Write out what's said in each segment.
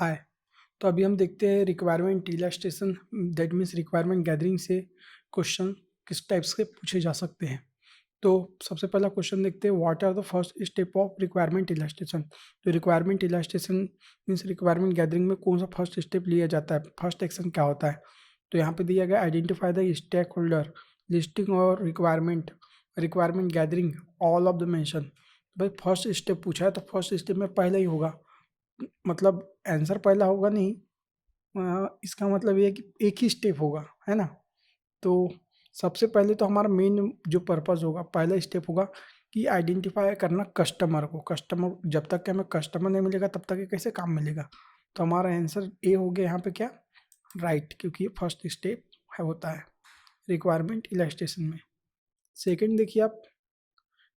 हाय। तो अभी हम देखते हैं requirement illustration that means requirement gathering से क्वेश्चन किस टाइप्स के पूछे जा सकते हैं। तो सबसे पहला क्वेश्चन देखते हैं, what are the first step of requirement elicitation. तो requirement elicitation means requirement gathering में कौन सा फर्स्ट स्टेप लिया जाता है, फर्स्ट एक्शन क्या होता है। तो यहाँ पे दिया गया identify the stakeholder, listing और requirement gathering all of the mention. भाई फर्स्ट स्टेप पूछा है तो फर्स्ट स्टेप में पहले ही होगा, मतलब आंसर पहला होगा नहीं। इसका मतलब ये है कि एक ही स्टेप होगा, है ना। तो सबसे पहले तो हमारा मेन जो पर्पस होगा, पहला स्टेप होगा कि आइडेंटिफाई करना कस्टमर को। कस्टमर जब तक कि हमें कस्टमर नहीं मिलेगा तब तक ये कैसे काम मिलेगा। तो हमारा आंसर ए हो गया यहाँ पे क्या, राइट, क्योंकि ये फर्स्ट स्टेप है होता है रिक्वायरमेंट इलास्ट्रेशन में। सेकंड देखिए आप,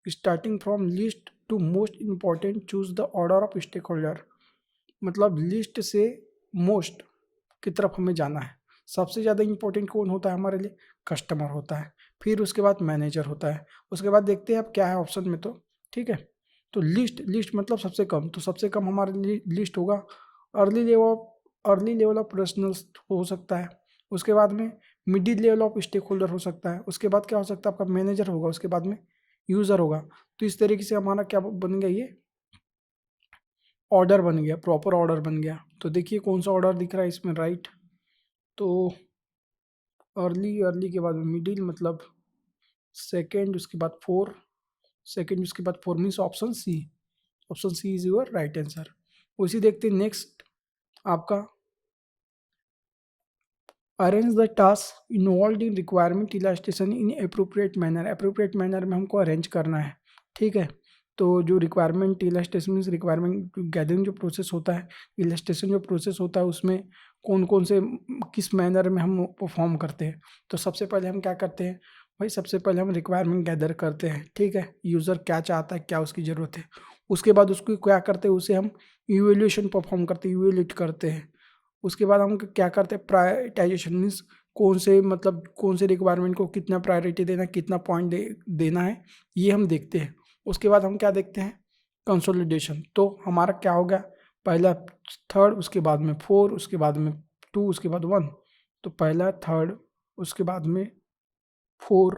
starting from list to most important choose the order of stakeholder. मतलब लिस्ट से मोस्ट की तरफ हमें जाना है। सबसे ज़्यादा इंपॉर्टेंट कौन होता है हमारे लिए, कस्टमर होता है, फिर उसके बाद मैनेजर होता है, उसके बाद देखते हैं अब क्या है ऑप्शन में। तो ठीक है, तो लिस्ट मतलब सबसे कम, तो सबसे कम हमारे लिए लिस्ट होगा अर्ली लेवल ऑफ प्रोफेशनल्स हो सकता है, उसके बाद में middle level of stakeholder हो सकता है, उसके बाद क्या हो सकता है आपका मैनेजर होगा, उसके बाद में यूज़र होगा। तो इस तरीके से हमारा क्या बन गया, ये ऑर्डर बन गया, प्रॉपर ऑर्डर बन गया। तो देखिए कौन सा ऑर्डर दिख रहा है इसमें, राइट। तो अर्ली के बाद मिडिल मतलब सेकेंड, उसके बाद फोर, सेकेंड उसके बाद four means option C. Option C is your right answer. उसी देखते हैं नेक्स्ट आपका, arrange the task involve in requirement elicitation in appropriate manner. Appropriate manner में हमको अरेंज करना है, ठीक है। तो जो requirement elicitation means requirement gathering जो प्रोसेस होता है, इलास्ट्रेशन जो प्रोसेस होता है, उसमें कौन कौन से किस मैनर में हम परफॉर्म करते हैं। तो सबसे पहले हम क्या करते हैं भाई, सबसे पहले हम रिक्वायरमेंट गैदर करते हैं, ठीक है। यूज़र क्या चाहता है, क्या उसकी ज़रूरत है, उसके बाद उसको क्या करते हैं, उसे हम इवेल्यूएशन परफॉर्म करते हैं, इवेल्यूएट करते हैं। उसके बाद हम क्या करते हैं, प्रायोरिटाइजेशन मीन्स कौन से मतलब कौन से रिक्वायरमेंट को कितना प्रायोरिटी देना, कितना पॉइंट देना है, ये हम देखते हैं। उसके बाद हम क्या देखते हैं, कंसोलिडेशन। तो हमारा क्या हो गया, पहला थर्ड, उसके बाद में फोर, उसके बाद में टू, उसके बाद वन। तो पहला थर्ड, उसके बाद में फोर,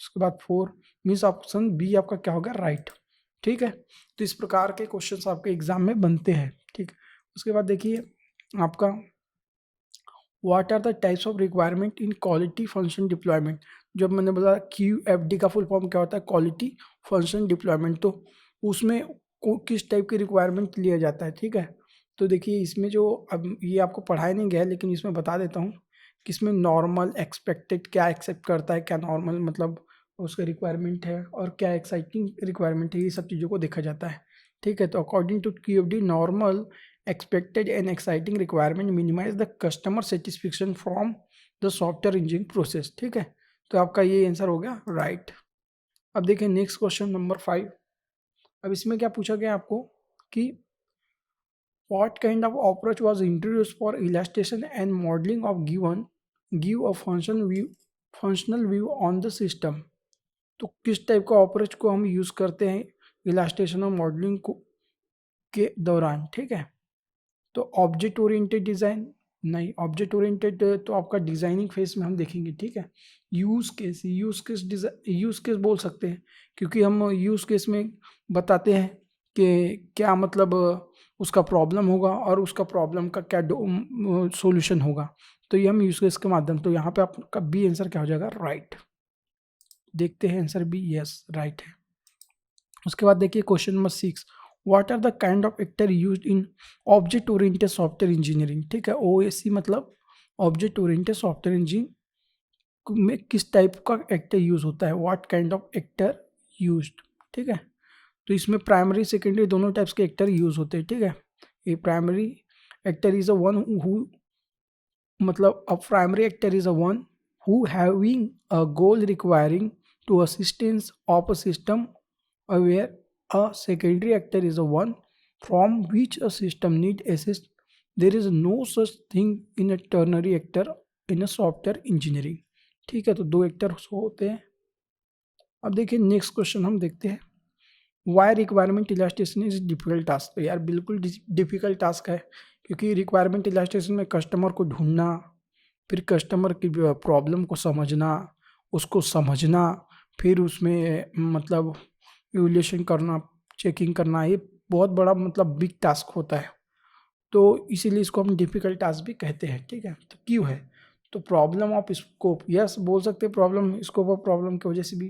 उसके बाद फोर मीन्स ऑप्शन बी आपका क्या होगा, राइट, ठीक है। तो इस प्रकार के क्वेश्चंस आपके एग्जाम में बनते हैं, ठीक। उसके बाद देखिए आपका, what are the types of requirement in quality function deployment. जब मैंने बोला QFD का फुल फॉर्म क्या होता है, क्वालिटी फंक्शन डिप्लॉयमेंट। तो उसमें किस टाइप की रिक्वायरमेंट लिया जाता है, ठीक है। तो देखिए इसमें जो, अब ये आपको पढ़ाया नहीं गया है लेकिन इसमें बता देता हूँ कि इसमें नॉर्मल एक्सपेक्टेड क्या एक्सेप्ट करता है, क्या नॉर्मल मतलब उसका रिक्वायरमेंट है, और क्या एक्साइटिंग रिक्वायरमेंट है, ये सब चीज़ों को देखा जाता है, ठीक है। तो according to QFD, normal expected and exciting requirement minimize the customer satisfaction from the software engineering process, ठीक है। तो आपका ये आंसर हो गया राइट। अब देखिए नेक्स्ट क्वेश्चन नंबर 5। अब इसमें क्या पूछा गया आपको कि what kind of approach was introduced for illustration and modeling of give a functional view on the system। तो किस टाइप का अप्रोच को हम यूज करते हैं इलास्ट्रेशन और मॉडलिंग को के दौरान, ठीक है। तो ऑब्जेक्ट ओरिएंटेड डिज़ाइन नहीं, ऑब्जेक्ट ओरिएंटेड तो आपका डिज़ाइनिंग फेज में हम देखेंगे, ठीक है। यूज़ केस बोल सकते हैं, क्योंकि हम यूज़ केस में बताते हैं कि क्या मतलब उसका प्रॉब्लम होगा और उसका प्रॉब्लम का क्या सॉल्यूशन होगा। तो ये हम यूज़ केस के माध्यम, तो यहाँ पे आपका बी आंसर क्या हो जाएगा, राइट। देखते हैं आंसर बी, यस राइट है। उसके बाद देखिए question number 6, what are the kind of actor used in object oriented software engineering, ठीक है। OSC मतलब ऑब्जेक्ट ओरिएंटेड सॉफ्टवेयर इंजीनियरिंग में किस टाइप का एक्टर यूज होता है, what kind of actor used, ठीक है। तो इसमें प्राइमरी सेकेंडरी दोनों टाइप्स के एक्टर यूज होते हैं, ठीक है। A primary actor is a one who मतलब a primary actor is a one who having a goal requiring to assistance of a system, where a secondary actor is a one from which a system need assist. There is no such thing in a ternary actor in a software engineering, ठीक है। तो दो actor होते हैं। अब देखिए next question हम देखते हैं, why requirement elicitation is difficult task. तो यार बिल्कुल डिफिकल्ट टास्क है, क्योंकि रिक्वायरमेंट इलास्टिसिटी में कस्टमर को ढूंढना, फिर कस्टमर की प्रॉब्लम को समझना, उसको समझना, फिर उसमें मतलब इवैल्यूएशन करना, चेकिंग करना, ये बहुत बड़ा मतलब बिग टास्क होता है। तो इसीलिए इसको हम डिफ़िकल्ट टास्क भी कहते हैं, ठीक है। तो क्यों है, तो प्रॉब्लम ऑफ स्कोप, यस बोल सकते हैं, प्रॉब्लम स्कोप ऑफ प्रॉब्लम की वजह से भी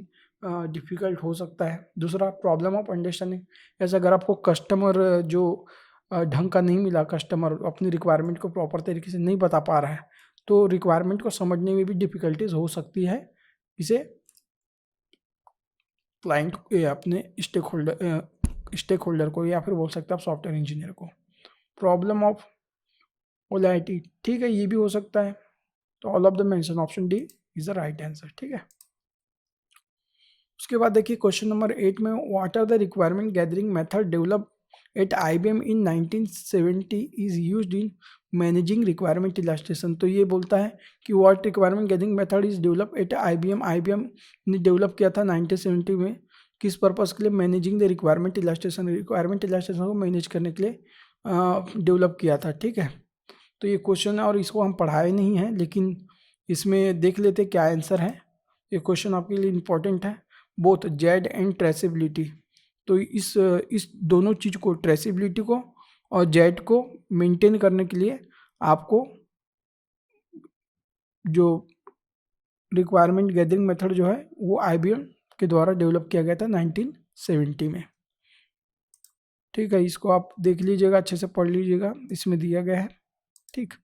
डिफ़िकल्ट हो सकता है। दूसरा प्रॉब्लम ऑफ अंडरस्टैंडिंग, जैसे अगर आपको कस्टमर जो ढंग का नहीं मिला, कस्टमर अपनी रिक्वायरमेंट को प्रॉपर तरीके से नहीं बता पा रहा है, तो रिक्वायरमेंट को समझने में भी डिफ़िकल्टीज हो सकती है। इसे क्लाइंट अपने स्टेक होल्डर को, या फिर बोल सकते हैं आप सॉफ्टवेयर इंजीनियर को। प्रॉब्लम ऑफ ओलाइटी, ठीक है, ये भी हो सकता है। तो all of the mention option D is the right answer, ठीक है। उसके बाद देखिए क्वेश्चन नंबर 8 में, what are the requirement gathering method develop at IBM in 1970 is used in managing requirement elicitation. तो ये बोलता है कि what requirement gathering method is develop at IBM ने डेवलप किया था 1970 में, किस पर्पज़ के लिए, मैनेजिंग द रिक्वायरमेंट इलास्ट्रेशन को मैनेज करने के लिए डेवलप किया था, ठीक है। तो ये क्वेश्चन है और इसको हम पढ़ाए नहीं हैं, लेकिन इसमें देख लेते क्या आंसर है। ये क्वेश्चन आपके लिए इम्पोर्टेंट है, बोथ जेड एंड ट्रेसेबिलिटी। तो इस दोनों चीज़ को, ट्रेसेबिलिटी को और जेड को मेंटेन करने के लिए आपको जो रिक्वायरमेंट गैदरिंग मेथड जो है वो IBM के द्वारा डेवलप किया गया था 1970 में, ठीक है। इसको आप देख लीजिएगा, अच्छे से पढ़ लीजिएगा, इसमें दिया गया है, ठीक।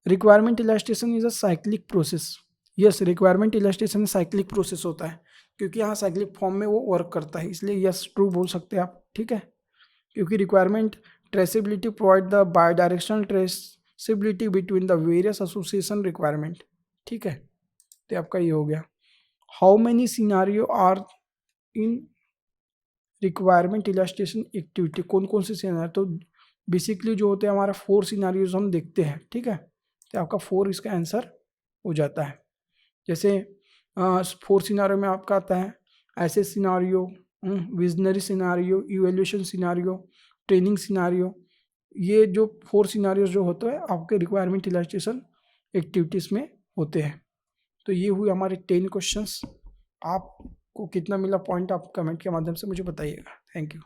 Requirement elicitation is a cyclic process, yes, requirement illustration cyclic process होता है, क्योंकि यहाँ साइक्लिक फॉर्म में वो वर्क करता है, इसलिए यस ट्रू बोल सकते हैं आप, ठीक है। क्योंकि requirement traceability provide the bidirectional traceability between the various association requirement, ठीक है। तो आपका ये हो गया। How many scenario are in requirement elicitation activity, कौन कौन से सिनारियो, तो बेसिकली जो होते हैं हमारा 4 सिनारियोज हम देखते हैं, ठीक है। तो आपका 4 इसका आंसर हो जाता है। जैसे 4 सिनारियो में आपका आता है ऐसे scenario, visionary scenario, evaluation scenario, training scenario. ये जो 4 सिनारियोज जो होते हैं आपके रिक्वायरमेंट इलास्ट्रेशन एक्टिविटीज़ में होते हैं। तो ये हुए हमारे 10 क्वेश्चंस। आपको कितना मिला पॉइंट, आप कमेंट के माध्यम से मुझे बताइएगा। Thank you.